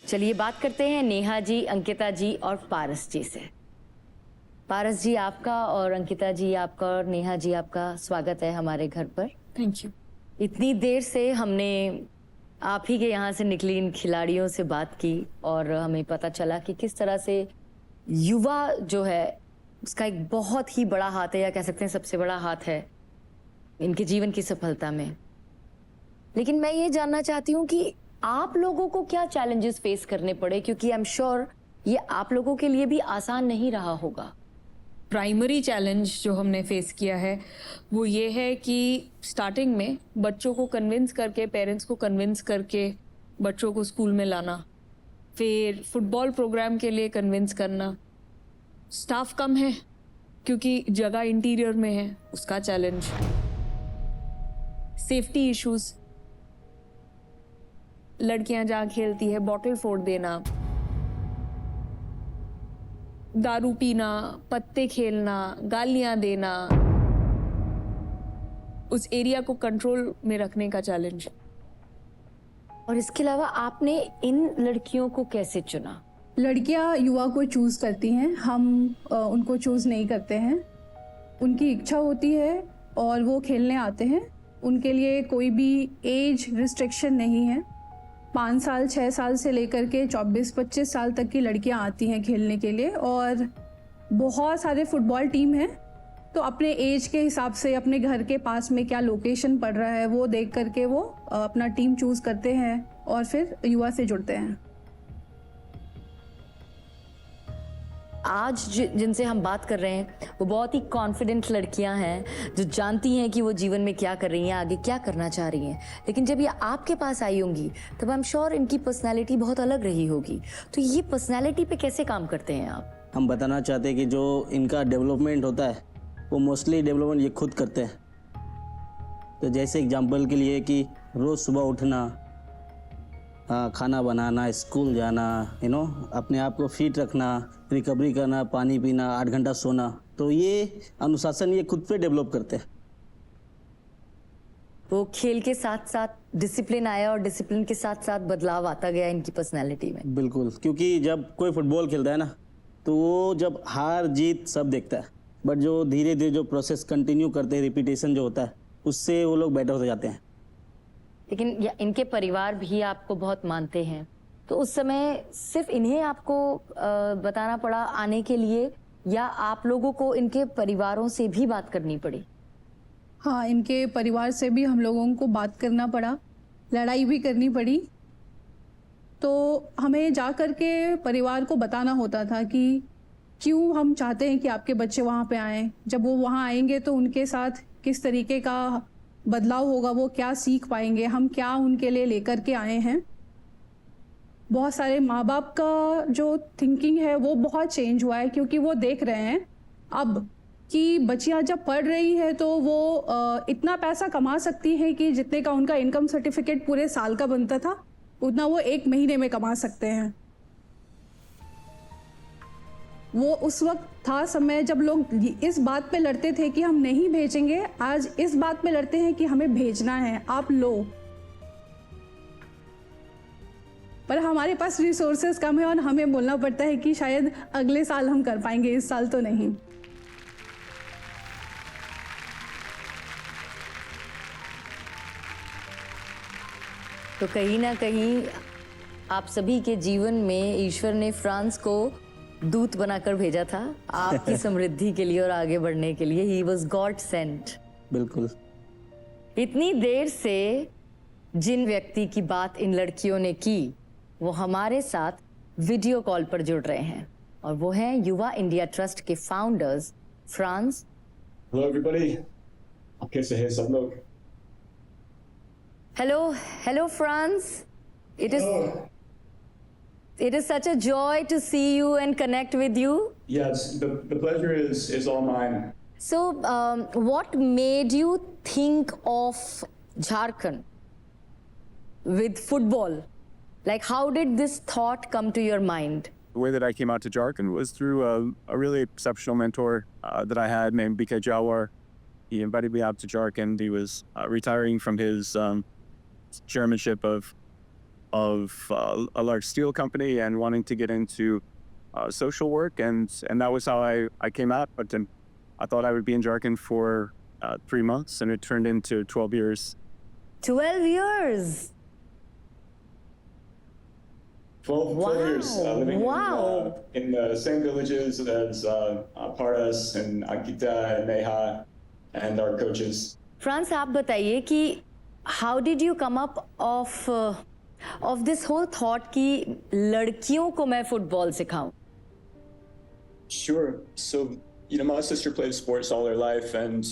चलिए बात करते हैं नेहा जी, अंकिता जी और पारस जी से। पारस जी आपका और अंकिता जी आपका और नेहा जी आपका स्वागत है हमारे घर पर। Thank you. इतनी देर से हमने आप ही के यहाँ से निकली इन खिलाड़ियों से बात की और हमें पता चला कि किस तरह से युवा जो है उसका एक बहुत ही बड़ा हाथ है, या कह सकते हैं सबसे बड़ा हाथ है इनके जीवन की सफलता में। लेकिन मैं ये जानना चाहती हूँ कि आप लोगों को क्या चैलेंजेस फेस करने पड़े, क्योंकि आई एम श्योर ये आप लोगों के लिए भी आसान नहीं रहा होगा। प्राइमरी चैलेंज जो हमने फेस किया है वो ये है कि स्टार्टिंग में बच्चों को कन्विंस करके, पेरेंट्स को कन्विंस करके बच्चों को स्कूल में लाना, फिर फुटबॉल प्रोग्राम के लिए कन्विंस करना। स्टाफ कम है क्योंकि जगह इंटीरियर में है, उसका चैलेंज। सेफ्टी इश्यूज, लड़कियां जहाँ खेलती है बॉटल फोड़ देना, दारू पीना, पत्ते खेलना, गालियां देना, उस एरिया को कंट्रोल में रखने का चैलेंज। और इसके अलावा आपने इन लड़कियों को कैसे चुना? लड़कियां युवा को चूज़ करती हैं, हम उनको चूज़ नहीं करते हैं। उनकी इच्छा होती है और वो खेलने आते हैं। उनके लिए कोई भी एज रिस्ट्रिक्शन नहीं है। 5 साल 6 साल से लेकर के 24-25 साल तक की लड़कियां आती हैं खेलने के लिए। और बहुत सारे फुटबॉल टीम हैं, तो अपने एज के हिसाब से अपने घर के पास में क्या लोकेशन पड़ रहा है वो देख करके वो अपना टीम चूज़ करते हैं और फिर युवा से जुड़ते हैं। आज जिनसे हम बात कर रहे हैं वो बहुत ही कॉन्फिडेंट लड़कियां हैं जो जानती हैं कि वो जीवन में क्या कर रही हैं, आगे क्या करना चाह रही हैं। लेकिन जब ये आपके पास आई होंगी तब आई एम श्योर इनकी पर्सनैलिटी बहुत अलग रही होगी। तो ये पर्सनैलिटी पे कैसे काम करते हैं आप? हम बताना चाहते हैं कि जो इनका डेवलपमेंट होता है वो मोस्टली डेवलपमेंट ये खुद करते हैं। तो जैसे एग्जांपल के लिए कि रोज़ सुबह उठना, खाना बनाना, स्कूल जाना, अपने आप को फिट रखना, रिकवरी करना, पानी पीना, 8 घंटा सोना, तो ये अनुशासन ये खुद पे डेवलप करते हैं। वो खेल के साथ साथ डिसिप्लिन आया और डिसिप्लिन के साथ साथ बदलाव आता गया इनकी पर्सनैलिटी में। बिल्कुल, क्योंकि जब कोई फुटबॉल खेलता है ना तो वो जब हार जीत सब देखता है, बट जो धीरे धीरे जो प्रोसेस कंटिन्यू करते हैं, रिपीटेशन जो होता है, उससे वो लोग बेटर हो जाते हैं। लेकिन इनके परिवार भी आपको बहुत मानते हैं, तो उस समय सिर्फ इन्हें आपको बताना पड़ा आने के लिए, या आप लोगों को इनके परिवारों से भी बात करनी पड़ी? हाँ, इनके परिवार से भी हम लोगों को बात करना पड़ा, लड़ाई भी करनी पड़ी। तो हमें जा कर के परिवार को बताना होता था कि क्यों हम चाहते हैं कि आपके बच्चे वहाँ पे आएँ। जब वो वहाँ आएंगे तो उनके साथ किस तरीके का बदलाव होगा, वो क्या सीख पाएंगे, हम क्या उनके लिए लेकर के आए हैं। बहुत सारे माँ बाप का जो थिंकिंग है वो बहुत चेंज हुआ है, क्योंकि वो देख रहे हैं अब कि बच्चियाँ जब पढ़ रही है तो वो इतना पैसा कमा सकती हैं कि जितने का उनका इनकम सर्टिफिकेट पूरे साल का बनता था उतना वो 1 महीने में कमा सकते हैं। वो उस वक्त था समय जब लोग इस बात पे लड़ते थे कि हम नहीं भेजेंगे, आज इस बात पे लड़ते हैं कि हमें भेजना है, आप लो। पर हमारे पास रिसोर्सेज कम है और हमें बोलना पड़ता है कि शायद अगले साल हम कर पाएंगे, इस साल तो नहीं। तो कहीं ना कहीं आप सभी के जीवन में ईश्वर ने फ्रांस को दूत बनाकर भेजा था आपकी समृद्धि के लिए और आगे बढ़ने के लिए। He was God sent. बिल्कुल। इतनी देर से जिन व्यक्ति की बात इन लड़कियों ने की वो हमारे साथ वीडियो कॉल पर जुड़ रहे हैं, और वो हैं युवा इंडिया ट्रस्ट के फाउंडर्स फ्रांस। हेलो एवरीबॉडी, कैसे हैं सब लोग? Hello France, it is such a joy to see you and connect with you. Yes, the pleasure is all mine. So, what made you think of Jharkhand with football? Like, how did this thought come to your mind? The way that I came out to Jharkhand was through a really exceptional mentor that I had named BK Jawar. He invited me out to Jharkhand. He was retiring from his chairmanship of of a large steel company and wanting to get into social work, and that was how I came out. But then I thought I would be in Jharkhand for 3 months, and it turned into 12 years. 12 years. 12 years living Wow. in the same villages as Paras and Akita and Neha and our coaches. France, आप बताइए कि how did you come up of this whole thought कि लड़कियों को मैं football सिखाऊं? Sure. So, my sister played sports all her life, and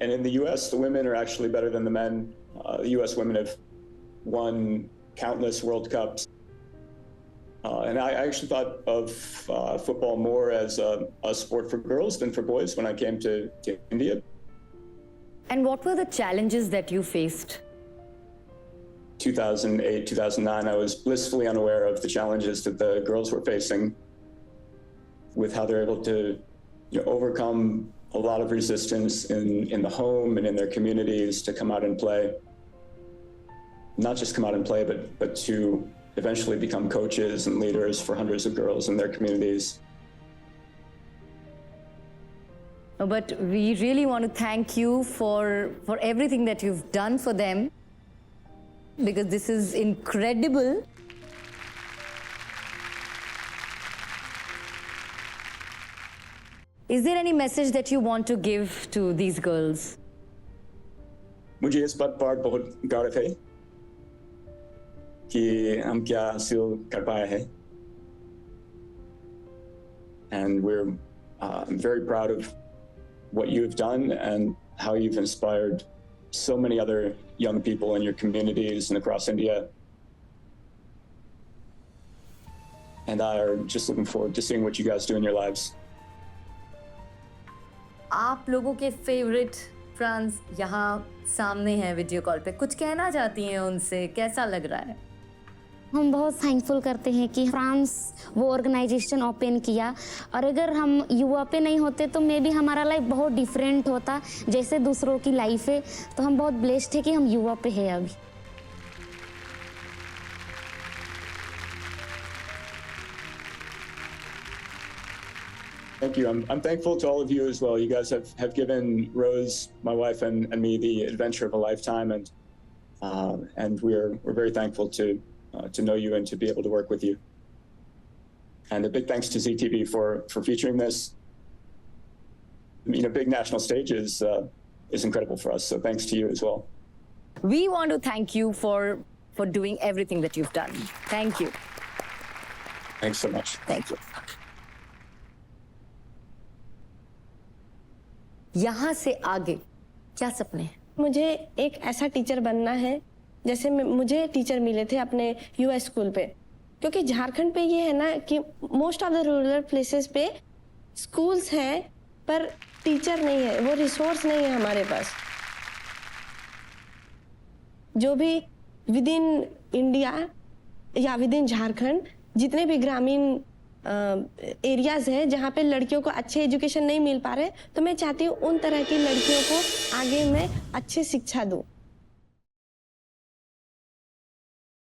in the U.S., the women are actually better than the men. The U.S. women have won countless World Cups. And I actually thought of football more as a sport for girls than for boys when I came to India. And what were the challenges that you faced? 2008, 2009, I was blissfully unaware of the challenges that the girls were facing with how they're able to overcome a lot of resistance in the home and in their communities to come out and play. Not just come out and play, but to eventually become coaches and leaders for hundreds of girls in their communities. But we really want to thank you for everything that you've done for them, because this is incredible. Is there any message that you want to give to these girls? मुझे इस बात पर बहुत गौरव है कि हम क्या हासिल कर पाए हैं. And I'm very proud of what you've done and how you've inspired so many other young people in your communities and across India. And I are just looking forward to seeing what you guys do in your lives. आप लोगों के favourite France यहाँ सामने हैं video call पे, कुछ कहना चाहती हैं उनसे? कैसा लग रहा है? हम बहुत थैंकफुल करते हैं कि फ्रांस वो ऑर्गेनाइजेशन ओपन किया, और अगर हम युवा पे नहीं होते तो मे बी हमारा लाइफ बहुत डिफरेंट होता जैसे दूसरों की लाइफ है. तो हम बहुत ब्लेस्ड है कि हम युवा पे हैं अभी. Thank you. I'm thankful to all of you as well. You guys have given Rose, my wife, and me the adventure of a lifetime, and we're very thankful to know you and to be able to work with you. And a big thanks to ZTV for featuring this. Big national stage is incredible for us. So thanks to you as well. We want to thank you for doing everything that you've done. Thank you. Thanks so much. Thank you. यहाँ से आगे क्या सपने हैं? मुझे एक ऐसा teacher बनना है जैसे मुझे टीचर मिले थे अपने यूएस स्कूल पे, क्योंकि झारखंड पे ये है ना कि most of the rural places पे स्कूल्स हैं पर टीचर नहीं है, वो रिसोर्स नहीं है हमारे पास. जो भी विद इन इंडिया या विद इन झारखंड जितने भी ग्रामीण एरियाज हैं जहाँ पे लड़कियों को अच्छे एजुकेशन नहीं मिल पा रहे, तो मैं चाहती हूँ उन तरह की लड़कियों को आगे मैं अच्छी शिक्षा दूँ.